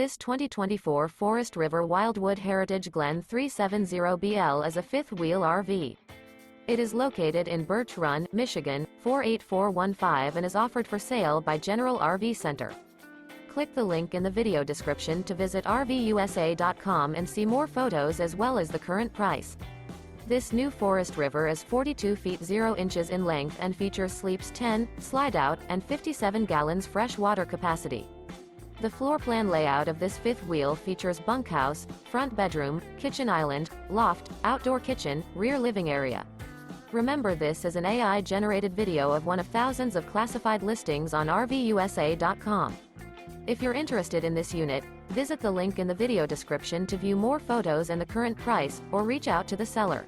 This 2024 Forest River Wildwood Heritage Glen 370BL is a fifth-wheel RV. It is located in Birch Run, Michigan, 48415 and is offered for sale by General RV Center. Click the link in the video description to visit RVUSA.com and see more photos as well as the current price. This new Forest River is 42 feet 0 inches in length and features sleeps 10, slide-out, and 57 gallons fresh water capacity. The floor plan layout of this fifth wheel features bunkhouse, front bedroom, kitchen island, loft, outdoor kitchen, rear living area. Remember, this is an AI-generated video of one of thousands of classified listings on RVUSA.com. If you're interested in this unit, visit the link in the video description to view more photos and the current price, or reach out to the seller.